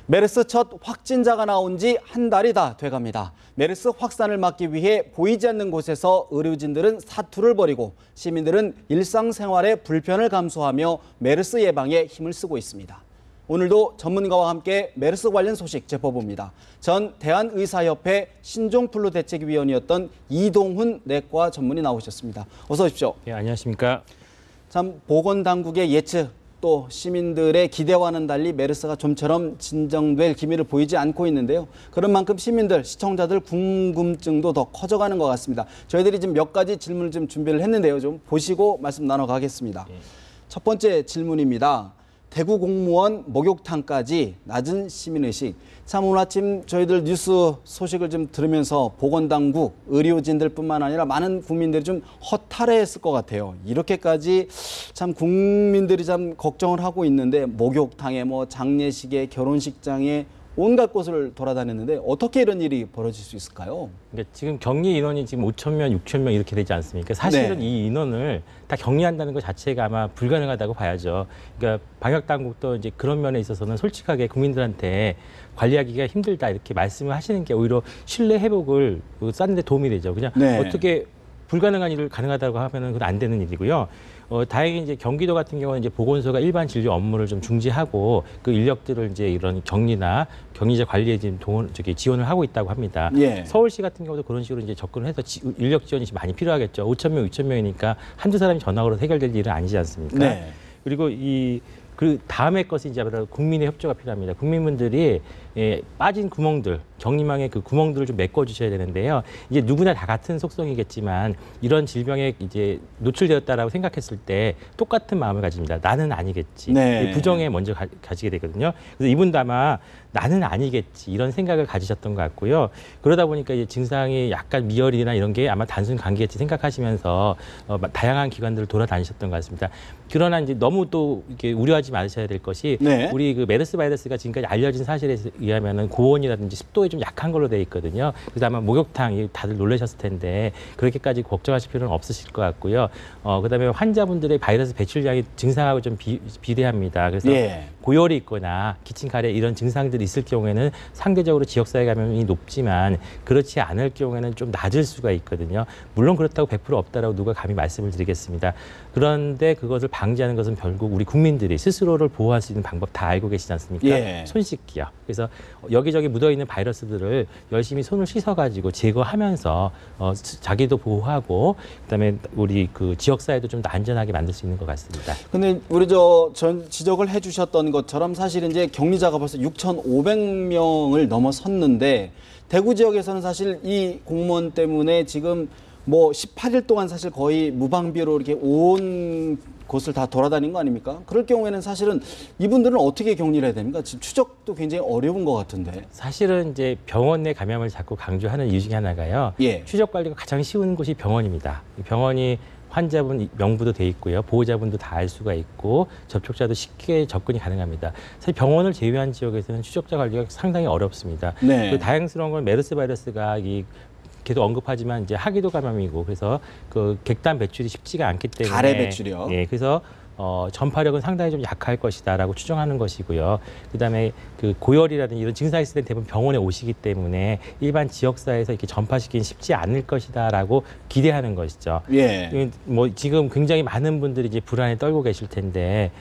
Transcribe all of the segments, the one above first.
메르스 첫 확진자가 나온 지 한 달이 다 돼갑니다. 메르스 확산을 막기 위해 보이지 않는 곳에서 의료진들은 사투를 벌이고 시민들은 일상생활의 불편을 감수하며 메르스 예방에 힘을 쓰고 있습니다. 오늘도 전문가와 함께 메르스 관련 소식 짚어봅니다. 전 대한의사협회 신종플루 대책위원이었던 이동훈 내과 전문의 나오셨습니다. 어서 오십시오. 네, 안녕하십니까. 참 보건당국의 예측 또 시민들의 기대와는 달리 메르스가 좀처럼 진정될 기미를 보이지 않고 있는데요. 그런 만큼 시민들, 시청자들 궁금증도 더 커져가는 것 같습니다. 저희들이 지금 몇 가지 질문을 좀 준비를 했는데요. 좀 보시고 말씀 나눠가겠습니다. 첫 번째 질문입니다. 대구 공무원 목욕탕까지 낮은 시민의식. 참 오늘 아침 저희들 뉴스 소식을 좀 들으면서 보건당국, 의료진들뿐만 아니라 많은 국민들이 좀 허탈해했을 것 같아요. 이렇게까지 참 국민들이 참 걱정을 하고 있는데 목욕탕에 장례식에 결혼식장에 온갖 곳을 돌아다녔는데 어떻게 이런 일이 벌어질 수 있을까요? 그러니까 지금 격리 인원이 지금 5,000명, 6,000명 이렇게 되지 않습니까? 사실은 이 인원을 다 격리한다는 것 자체가 아마 불가능하다고 봐야죠. 그러니까 방역 당국도 이제 그런 면에 있어서는 솔직하게 국민들한테 관리하기가 힘들다 이렇게 말씀을 하시는 게 오히려 신뢰 회복을 쌓는 데 도움이 되죠. 그냥 어떻게 불가능한 일을 가능하다고 하면은 그건 안 되는 일이고요. 다행히 이제 경기도 같은 경우는 이제 보건소가 일반 진료 업무를 좀 중지하고 그 인력들을 이제 이런 격리나 격리자 관리에 지금 지원을 하고 있다고 합니다. 서울시 같은 경우도 그런 식으로 이제 접근을 해서 인력 지원이 많이 필요하겠죠. 5,000명, 6,000명이니까 한두 사람이 전학으로 해결될 일은 아니지 않습니까? 그리고 그 다음에 것이 이제 바로 국민의 협조가 필요합니다. 국민분들이 빠진 구멍들, 격리망의 그 구멍들을 좀 메꿔주셔야 되는데요. 이제 누구나 다 같은 속성이겠지만 이런 질병에 이제 노출되었다라고 생각했을 때 똑같은 마음을 가집니다. 나는 아니겠지. 부정에 먼저 가지게 되거든요. 그래서 이분도 아마 나는 아니겠지 이런 생각을 가지셨던 것 같고요. 그러다 보니까 이제 증상이 약간 미열이나 이런 게 아마 단순 감기겠지 생각하시면서 다양한 기관들을 돌아다니셨던 것 같습니다. 그러나 이제 너무 또 이렇게 우려하지 마셔야 될 것이 우리 그 메르스 바이러스가 지금까지 알려진 사실에 의하면은 고온이라든지 습도에 좀 약한 걸로 돼 있거든요. 그래서 아마 목욕탕 다들 놀라셨을 텐데 그렇게까지 걱정하실 필요는 없으실 것 같고요. 그다음에 환자분들의 바이러스 배출량이 증상하고 좀 비례합니다. 그래서 고열이 있거나 기침, 가래 이런 증상들이 있을 경우에는 상대적으로 지역사회 감염이 높지만 그렇지 않을 경우에는 좀 낮을 수가 있거든요. 물론 그렇다고 100% 없다라고 누가 감히 말씀을 드리겠습니다. 그런데 그것을 방지하는 것은 결국 우리 국민들이 스스로를 보호할 수 있는 방법 다 알고 계시지 않습니까? 손 씻기요. 그래서 여기저기 묻어있는 바이러스들을 열심히 손을 씻어가지고 제거하면서 자기도 보호하고 그다음에 우리 그 지역사회도 좀 더 안전하게 만들 수 있는 것 같습니다. 근데 우리 전 지적을 해주셨던 것처럼 사실 이제 격리자가 벌써 6,500명을 넘어섰는데 대구 지역에서는 사실 이 공무원 때문에 지금 18일 동안 사실 거의 무방비로 이렇게 온 곳을 다 돌아다닌 거 아닙니까? 그럴 경우에는 사실은 이분들은 어떻게 격리를 해야 됩니까? 지금 추적도 굉장히 어려운 것 같은데. 사실은 이제 병원 내 감염을 자꾸 강조하는 이유 중에 하나가요. 추적 관리가 가장 쉬운 곳이 병원입니다. 병원이 환자분 명부도 돼 있고요. 보호자분도 다 알 수가 있고 접촉자도 쉽게 접근이 가능합니다. 사실 병원을 제외한 지역에서는 추적자 관리가 상당히 어렵습니다. 그 다행스러운 건 메르스 바이러스가 계속 언급하지만 이제 하기도 감염이고 그래서 그 객단 배출이 쉽지가 않기 때문에 가래 배출이요. 그래서 전파력은 상당히 좀 약할 것이다라고 추정하는 것이고요. 그다음에 그 고열이라든지 이런 증상이 있을 때 대부분 병원에 오시기 때문에 일반 지역사회에서 이렇게 전파시키긴 쉽지 않을 것이다라고 기대하는 것이죠. 지금 굉장히 많은 분들이 이제 불안에 떨고 계실 텐데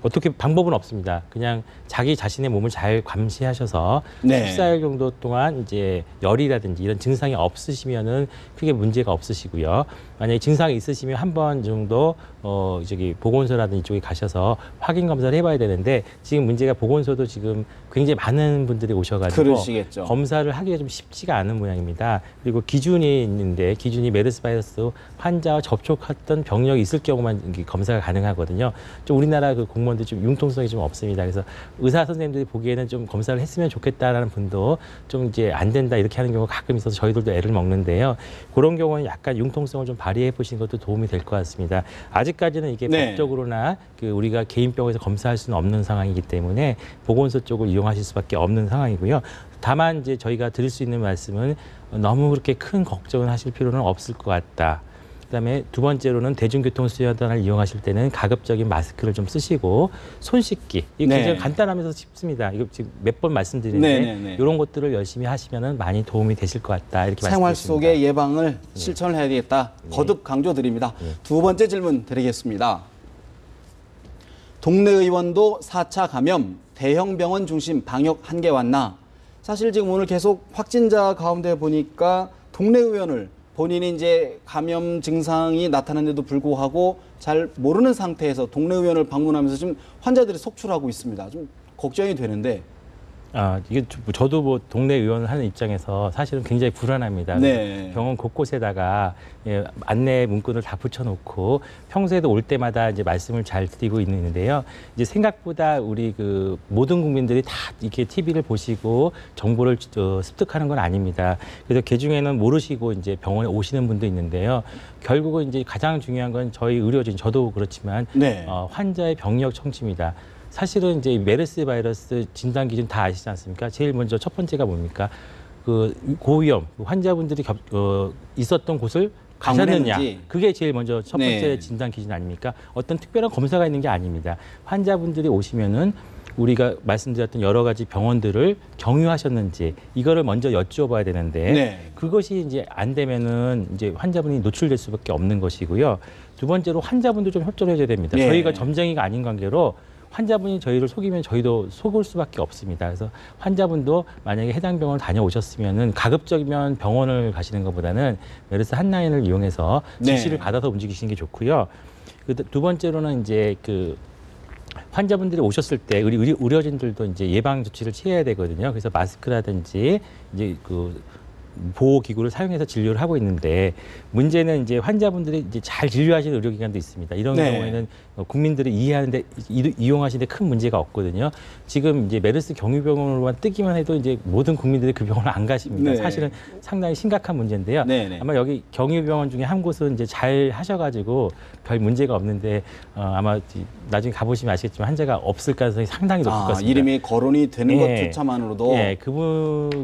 어떻게 방법은 없습니다. 그냥 자기 자신의 몸을 잘 감시하셔서 14일 정도 동안 이제 열이라든지 이런 증상이 없으시면은 크게 문제가 없으시고요. 만약에 증상이 있으시면 한 번 정도 보건소라든지 이쪽에 가셔서 확인 검사를 해봐야 되는데 지금 문제가 보건소도 지금 굉장히 많은 분들이 오셔가지고 검사를 하기가 좀 쉽지가 않은 모양입니다. 그리고 기준이 있는데 기준이 메르스 바이러스 환자와 접촉했던 병력이 있을 경우만 검사가 가능하거든요. 좀 우리나라 그 공무원들 좀 융통성이 좀 없습니다. 그래서 의사 선생님들이 보기에는 좀 검사를 했으면 좋겠다라는 분도 좀 이제 안 된다 이렇게 하는 경우가 가끔 있어서 저희들도 애를 먹는데요. 그런 경우는 약간 융통성을 좀 발휘해 보시는 것도 도움이 될 것 같습니다. 아직까지는 이게 법적으로나 우리가 개인병원에서 검사할 수는 없는 상황이기 때문에 보건소 쪽을 이용하실 수밖에 없는 상황이고요. 다만 이제 저희가 드릴 수 있는 말씀은 너무 그렇게 큰 걱정을 하실 필요는 없을 것 같다. 그다음에 두 번째로는 대중교통 수단을 이용하실 때는 가급적인 마스크를 좀 쓰시고 손 씻기. 이게 굉장히 간단하면서 쉽습니다. 이거 지금 몇 번 말씀드리는데 이런 것들을 열심히 하시면은 많이 도움이 되실 것 같다. 이렇게 생활 말씀드립니다. 속의 예방을 실천을 해야 되겠다. 거듭 강조드립니다. 두 번째 질문 드리겠습니다. 동네 의원도 4차 감염, 대형 병원 중심 방역 한계 왔나? 사실 지금 오늘 계속 확진자 가운데 보니까 동네 의원을 본인이 이제 감염 증상이 나타났는데도 불구하고 잘 모르는 상태에서 동네 의원을 방문하면서 지금 환자들이 속출하고 있습니다. 좀 걱정이 되는데. 이게 저도 뭐 동네 의원을 하는 입장에서 사실은 굉장히 불안합니다. 네. 병원 곳곳에다가 안내 문구를 다 붙여놓고 평소에도 올 때마다 이제 말씀을 잘 드리고 있는데요. 이제 생각보다 우리 그 모든 국민들이 다 이렇게 TV를 보시고 정보를 습득하는 건 아닙니다. 그래서 그 중에는 모르시고 이제 병원에 오시는 분도 있는데요. 결국은 이제 가장 중요한 건 저희 의료진, 저도 그렇지만 환자의 병력 청취입니다. 사실은 이제 메르스 바이러스 진단 기준 다 아시지 않습니까? 제일 먼저 첫 번째가 뭡니까? 그 고위험 환자분들이 있었던 곳을 가셨느냐? 그게 제일 먼저 첫 번째 진단 기준 아닙니까? 어떤 특별한 검사가 있는 게 아닙니다. 환자분들이 오시면은 우리가 말씀드렸던 여러 가지 병원들을 경유하셨는지 이거를 먼저 여쭈어봐야 되는데 그것이 이제 안 되면은 이제 환자분이 노출될 수밖에 없는 것이고요. 두 번째로 환자분도 좀 협조를 해줘야 됩니다. 저희가 점쟁이가 아닌 관계로 환자분이 저희를 속이면 저희도 속을 수밖에 없습니다. 그래서 환자분도 만약에 해당 병원을 다녀오셨으면은 가급적이면 병원을 가시는 것보다는 메르스 핫라인을 이용해서 지시를 받아서 움직이시는 게 좋고요. 두 번째로는 이제 그 환자분들이 오셨을 때 우리 의료진들도 이제 예방 조치를 취해야 되거든요. 그래서 마스크라든지 이제 그 보호 기구를 사용해서 진료를 하고 있는데 문제는 이제 환자분들이 이제 잘 진료하시는 의료기관도 있습니다. 이런 경우에는 국민들이 이해하는데 이용하시는데 큰 문제가 없거든요. 지금 이제 메르스 경유병원으로만 뜨기만 해도 이제 모든 국민들이 그 병원을 안 가십니다. 사실은 상당히 심각한 문제인데요. 아마 여기 경유병원 중에 한 곳은 이제 잘 하셔가지고 별 문제가 없는데 아마 나중에 가보시면 아시겠지만 환자가 없을 가능성이 상당히 높을 것 같습니다. 이름이 거론이 되는 것조차만으로도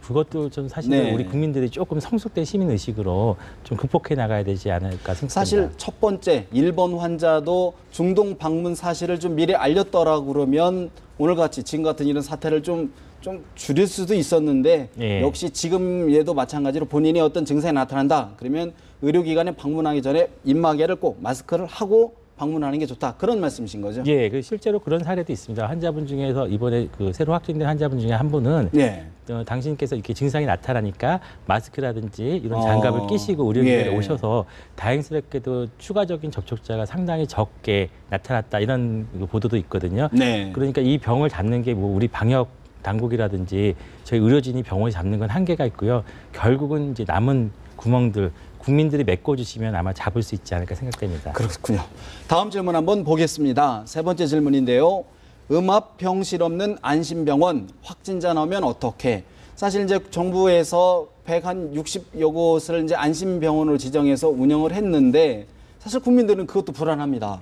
그것도 좀 사실은 우리 국민들이 조금 성숙된 시민 의식으로 좀 극복해 나가야 되지 않을까 생각합니다. 사실 첫 번째 일본 환자도 중동 방문 사실을 좀 미리 알렸더라 그러면 오늘같이 지금 같은 이런 사태를 좀 줄일 수도 있었는데 역시 지금 얘도 마찬가지로 본인이 어떤 증상이 나타난다 그러면 의료기관에 방문하기 전에 입마개를 꼭 마스크를 하고 방문하는 게 좋다. 그런 말씀이신 거죠? 실제로 그런 사례도 있습니다. 환자분 중에서 이번에 그 새로 확진된 환자분 중에 한 분은 당신께서 이렇게 증상이 나타나니까 마스크라든지 이런 장갑을 끼시고 의료기관에 오셔서 다행스럽게도 추가적인 접촉자가 상당히 적게 나타났다 이런 보도도 있거든요. 그러니까 이 병을 잡는 게 뭐 우리 방역 당국이라든지 저희 의료진이 병원을 잡는 건 한계가 있고요. 결국은 이제 남은 구멍들 국민들이 메꿔주시면 아마 잡을 수 있지 않을까 생각됩니다. 그렇군요. 다음 질문 한번 보겠습니다. 세 번째 질문인데요. 음압 병실 없는 안심병원 확진자 나오면 어떻게? 사실 이제 정부에서 160여 곳을 이제 안심병원으로 지정해서 운영을 했는데 사실 국민들은 그것도 불안합니다.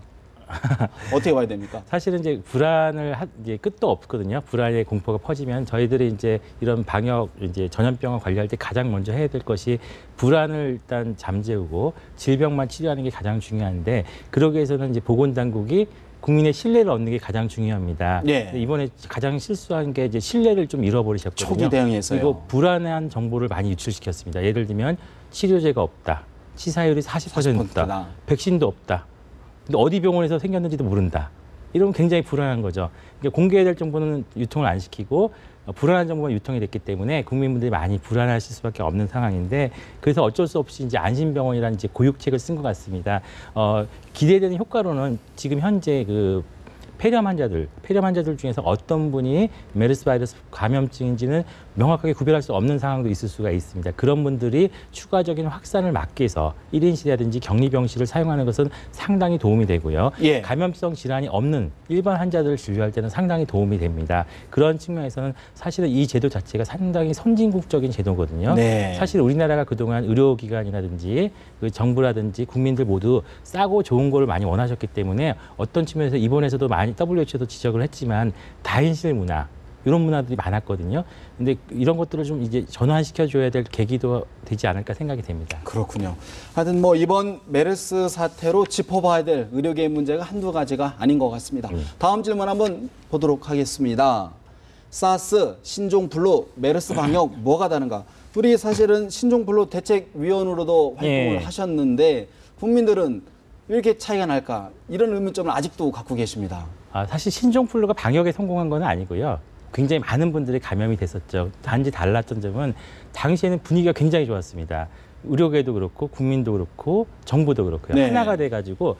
어떻게 봐야 됩니까? 사실은 이제 불안을 이제 끝도 없거든요. 불안의 공포가 퍼지면 저희들이 이제 이런 방역 이제 전염병을 관리할 때 가장 먼저 해야 될 것이 불안을 일단 잠재우고 질병만 치료하는 게 가장 중요한데 그러기 위해서는 이제 보건당국이 국민의 신뢰를 얻는 게 가장 중요합니다. 이번에 가장 실수한 게 이제 신뢰를 좀 잃어버리셨거든요. 초기 대응에서요. 그리고 불안한 정보를 많이 유출시켰습니다. 예를 들면 치료제가 없다, 치사율이 40%다, 백신도 없다. 근데 어디 병원에서 생겼는지도 모른다. 이러면 굉장히 불안한 거죠. 그러니까 공개해야 될 정보는 유통을 안 시키고 불안한 정보가 유통이 됐기 때문에 국민분들이 많이 불안하실 수밖에 없는 상황인데 그래서 어쩔 수 없이 이제 안심병원이라는 이제 고육책을 쓴 것 같습니다. 기대되는 효과로는 지금 현재 그 폐렴 환자들 중에서 어떤 분이 메르스 바이러스 감염증인지는 명확하게 구별할 수 없는 상황도 있을 수가 있습니다. 그런 분들이 추가적인 확산을 막기 위해서 1인실이라든지 격리병실을 사용하는 것은 상당히 도움이 되고요. 감염성 질환이 없는 일반 환자들을 진료할 때는 상당히 도움이 됩니다. 그런 측면에서는 사실은 이 제도 자체가 상당히 선진국적인 제도거든요. 사실 우리나라가 그동안 의료기관이라든지 그 정부라든지 국민들 모두 싸고 좋은 걸 많이 원하셨기 때문에 어떤 측면에서 이번에서도 많이 WHO도 지적을 했지만 다인실 문화 이런 문화들이 많았거든요. 근데 이런 것들을 좀 이제 전환시켜줘야 될 계기도 되지 않을까 생각이 됩니다. 그렇군요. 하여튼 뭐 이번 메르스 사태로 짚어봐야 될 의료계의 문제가 한두 가지가 아닌 것 같습니다. 다음 질문 한번 보도록 하겠습니다. 사스, 신종플루, 메르스 방역 뭐가 다른가? 우리 사실은 신종플루 대책위원으로도 활동을 예. 하셨는데 국민들은 왜 이렇게 차이가 날까? 이런 의문점을 아직도 갖고 계십니다. 사실 신종플루가 방역에 성공한 건 아니고요. 굉장히 많은 분들이 감염이 됐었죠. 단지 달랐던 점은 당시에는 분위기가 굉장히 좋았습니다. 의료계도 그렇고 국민도 그렇고 정부도 그렇고요. 네. 하나가 돼가지고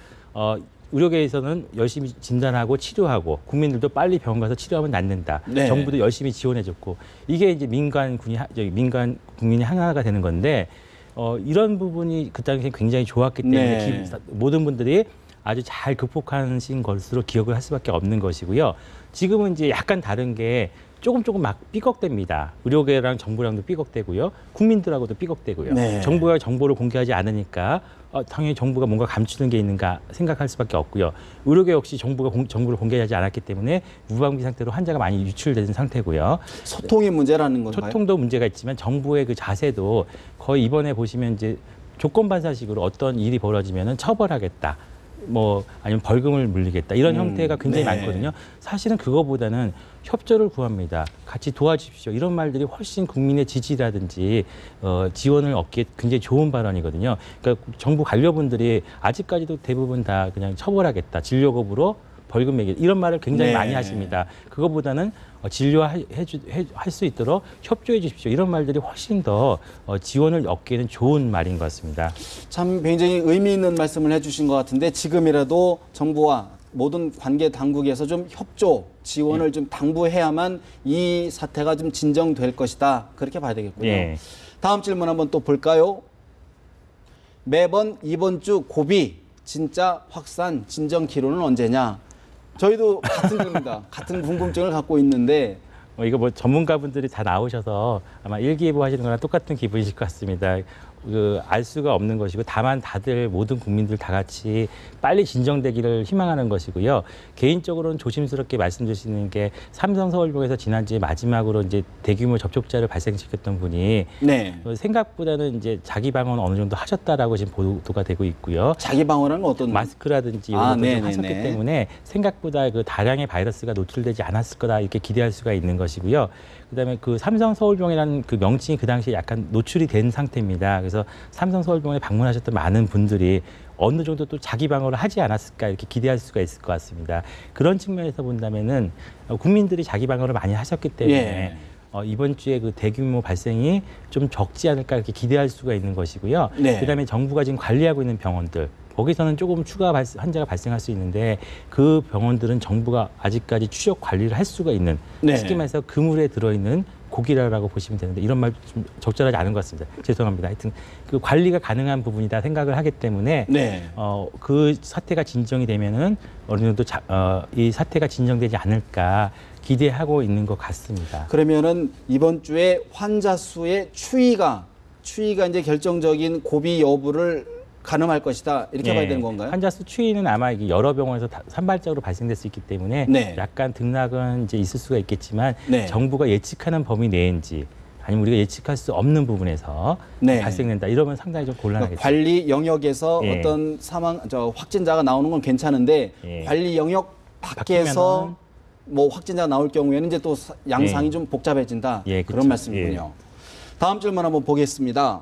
의료계에서는 열심히 진단하고 치료하고 국민들도 빨리 병원 가서 치료하면 낫는다. 네. 정부도 열심히 지원해줬고 이게 이제 민간 국민이 하나가 되는 건데 이런 부분이 그 당시에 굉장히 좋았기 때문에 네. 모든 분들이 아주 잘 극복하신 것으로 기억을 할 수밖에 없는 것이고요. 지금은 이제 약간 다른 게 조금 막 삐걱댑니다. 의료계랑 정부랑도 삐걱대고요. 국민들하고도 삐걱대고요. 네. 정부가 정보를 공개하지 않으니까 당연히 정부가 뭔가 감추는 게 있는가 생각할 수밖에 없고요. 의료계 역시 정부가 정보를 공개하지 않았기 때문에 무방비 상태로 환자가 많이 유출되는 상태고요. 소통의 문제라는 건가요? 소통도 문제가 있지만 정부의 그 자세도 거의 이번에 보시면 이제 조건 반사식으로 어떤 일이 벌어지면은 처벌하겠다. 뭐 아니면 벌금을 물리겠다 이런 형태가 굉장히 네. 많거든요. 사실은 그거보다는 협조를 구합니다. 같이 도와주십시오. 이런 말들이 훨씬 국민의 지지라든지 지원을 얻기에 굉장히 좋은 발언이거든요. 그러니까 정부 관료분들이 아직까지도 대부분 다 그냥 처벌하겠다. 진료 거부로 벌금 매길 이런 말을 굉장히 네. 많이 하십니다. 그거보다는 진료할 수 있도록 협조해 주십시오. 이런 말들이 훨씬 더 지원을 얻기에는 좋은 말인 것 같습니다. 참 굉장히 의미 있는 말씀을 해주신 것 같은데 지금이라도 정부와 모든 관계 당국에서 좀 협조, 지원을 좀 당부해야만 이 사태가 좀 진정될 것이다. 그렇게 봐야 되겠군요. 예. 다음 질문 한번 또 볼까요? 매번 이번 주 고비, 진짜 확산, 진정 기로는 언제냐? 저희도 같은 겁니다. 같은 궁금증을 갖고 있는데 이거 뭐 전문가분들이 다 나오셔서 아마 일기예보 하시는 거랑 똑같은 기분이실 것 같습니다. 알 수가 없는 것이고 다만 다들 모든 국민들 다 같이 빨리 진정되기를 희망하는 것이고요. 개인적으로는 조심스럽게 말씀드리는 게 삼성서울병원에서 지난주에 마지막으로 이제 대규모 접촉자를 발생시켰던 분이 네. 생각보다는 이제 자기 방어는 어느 정도 하셨다라고 지금 보도가 되고 있고요. 자기 방어는 어떤 마스크라든지 이런 것들을 네네네. 하셨기 때문에 생각보다 그 다량의 바이러스가 노출되지 않았을 거다 이렇게 기대할 수가 있는 것이고요. 그다음에 그 삼성서울병원이라는 그 명칭이 그 당시에 약간 노출이 된 상태입니다. 그래서 삼성서울병원에 방문하셨던 많은 분들이 어느 정도 또 자기 방어를 하지 않았을까 이렇게 기대할 수가 있을 것 같습니다. 그런 측면에서 본다면은 국민들이 자기 방어를 많이 하셨기 때문에 이번 주에 그 대규모 발생이 좀 적지 않을까 이렇게 기대할 수가 있는 것이고요. 네. 그다음에 정부가 지금 관리하고 있는 병원들 거기서는 조금 추가 환자가 발생할 수 있는데 그 병원들은 정부가 아직까지 추적 관리를 할 수가 있는 네. 쉽게 말해서 그물에 들어있는 고기라고 보시면 되는데 이런 말 좀 적절하지 않은 것 같습니다. 죄송합니다. 하여튼 그 관리가 가능한 부분이다 생각을 하기 때문에 네. 그 사태가 진정이 되면은 어느 정도 이 사태가 진정되지 않을까 기대하고 있는 것 같습니다. 그러면은 이번 주에 환자 수의 추이가 이제 결정적인 고비 여부를 가늠할 것이다. 이렇게 봐야 되는 건가요? 환자 수 추이는 아마 이게 여러 병원에서 산발적으로 발생될 수 있기 때문에 네. 약간 등락은 이제 있을 수가 있겠지만 네. 정부가 예측하는 범위 내인지 아니면 우리가 예측할 수 없는 부분에서 네. 발생된다. 이러면 상당히 좀 곤란하겠죠. 관리 영역에서 예. 어떤 확진자가 나오는 건 괜찮은데 예. 관리 영역 밖에서 바뀌면은 뭐 확진자 나올 경우에는 이제 또 양상이 예. 좀 복잡해진다. 예, 그런 그렇죠. 말씀이군요. 다음 질문 한번 보겠습니다.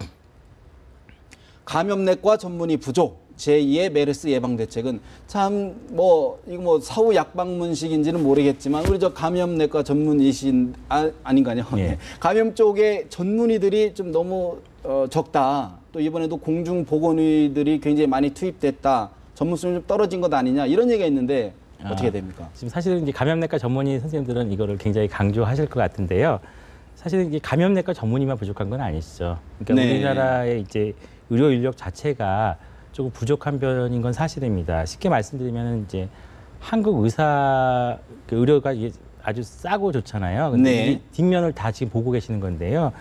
감염내과 전문의 부족. 제2의 메르스 예방 대책은 참 이거 뭐 사후 약방문식인지는 모르겠지만 우리 저 감염내과 전문의신 아닌가요? 예. 감염 쪽에 전문의들이 좀 너무 적다. 또 이번에도 공중보건의들이 굉장히 많이 투입됐다. 전문성이 좀 떨어진 것 아니냐 이런 얘기가 있는데 어떻게 됩니까? 지금 사실은 이제 감염내과 전문의 선생님들은 이거를 굉장히 강조하실 것 같은데요. 사실은 이게 감염내과 전문의만 부족한 건 아니시죠. 그러니까 네. 우리나라의 이제 의료 인력 자체가 조금 부족한 편인 건 사실입니다. 쉽게 말씀드리면 이제 한국 의사 의료가 이게 아주 싸고 좋잖아요. 근데 네. 이 뒷면을 다 지금 보고 계시는 건데요.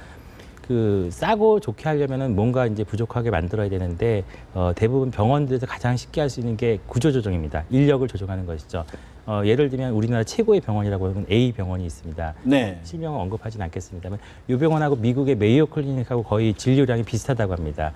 그 싸고 좋게 하려면은 뭔가 이제 부족하게 만들어야 되는데 대부분 병원들에서 가장 쉽게 할 수 있는 게 구조조정입니다. 인력을 조정하는 것이죠. 예를 들면 우리나라 최고의 병원이라고 하면 A 병원이 있습니다. 네. 실명은 언급하진 않겠습니다만 이 병원하고 미국의 메이오 클리닉하고 거의 진료량이 비슷하다고 합니다.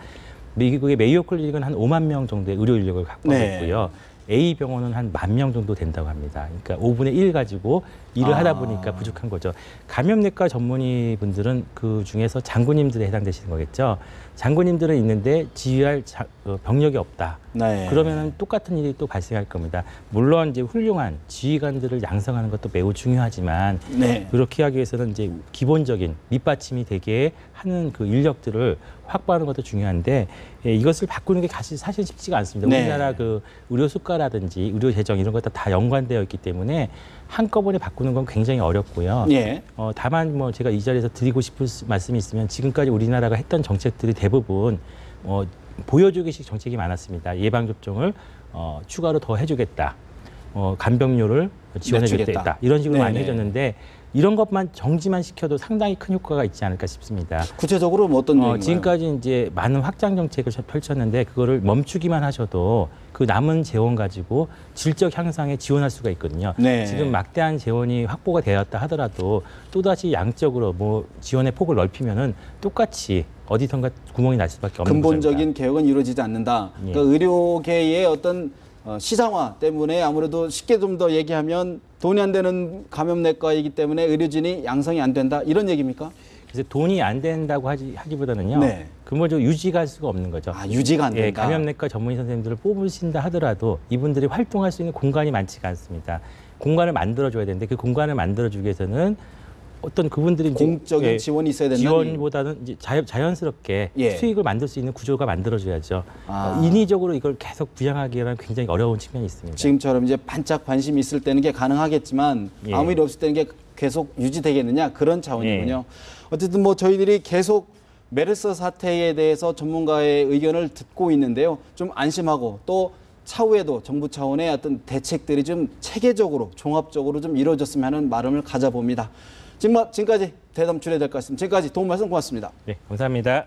미국의 메이오 클리닉은 한 5만 명 정도의 의료 인력을 갖고 네. 있고요. A 병원은 한 10,000명 정도 된다고 합니다. 그러니까 5분의 1 가지고 일을 하다 보니까 부족한 거죠. 감염내과 전문의 분들은 그 중에서 장군님들에 해당되시는 거겠죠. 장군님들은 있는데 지휘할 병력이 없다. 네. 그러면은 똑같은 일이 또 발생할 겁니다. 물론 이제 훌륭한 지휘관들을 양성하는 것도 매우 중요하지만 네. 그렇게 하기 위해서는 이제 기본적인 밑받침이 되게 하는 그 인력들을 확보하는 것도 중요한데 이것을 바꾸는 게 사실 쉽지가 않습니다. 네. 우리나라 그 의료 수가라든지 의료 재정 이런 것도 다 연관되어 있기 때문에 한꺼번에 바꾸는 건 굉장히 어렵고요. 예. 다만 뭐 제가 이 자리에서 드리고 싶은 말씀이 있으면 지금까지 우리나라가 했던 정책들이 대부분 보여주기식 정책이 많았습니다. 예방 접종을 추가로 더 해주겠다. 간병료를 지원해주겠다. 이런 식으로 많이 해줬는데 이런 것만 정지만 시켜도 상당히 큰 효과가 있지 않을까 싶습니다. 구체적으로 뭐 어떤 얘기인가요? 지금까지 이제 많은 확장 정책을 펼쳤는데 그거를 멈추기만 하셔도 그 남은 재원 가지고 질적 향상에 지원할 수가 있거든요. 네. 지금 막대한 재원이 확보가 되었다 하더라도 또다시 양적으로 뭐 지원의 폭을 넓히면은 똑같이 어디선가 구멍이 날 수밖에 없는 근본적인 구조입니다. 개혁은 이루어지지 않는다. 예. 그러니까 의료계의 어떤 시장화 때문에 아무래도 쉽게 좀 더 얘기하면 돈이 안 되는 감염내과이기 때문에 의료진이 양성이 안 된다 이런 얘기입니까? 그래서 돈이 안 된다고 하기보다는요. 네. 근본적으로 유지가 할 수가 없는 거죠. 유지가 안 된다. 감염내과 전문의 선생님들을 뽑으신다 하더라도 이분들이 활동할 수 있는 공간이 많지가 않습니다. 공간을 만들어줘야 되는데 그 공간을 만들어주기 위해서는 어떤 그분들이 공적인 지원이 있어야 된다. 지원보다는 이제 자연스럽게 수익을 만들 수 있는 구조가 만들어져야죠. 인위적으로 이걸 계속 부양하기에는 굉장히 어려운 측면이 있습니다. 지금처럼 이제 반짝 관심이 있을 때는 게 가능하겠지만 아무 일 없을 때는 게 계속 유지되겠느냐 그런 차원이군요. 어쨌든 뭐 저희들이 계속 메르스 사태에 대해서 전문가의 의견을 듣고 있는데요. 좀 안심하고 또 차후에도 정부 차원의 어떤 대책들이 좀 체계적으로 종합적으로 좀 이루어졌으면 하는 마음을 가져봅니다. 지금까지 대담 출연될 것 같습니다. 지금까지 도움 말씀 고맙습니다. 네, 감사합니다.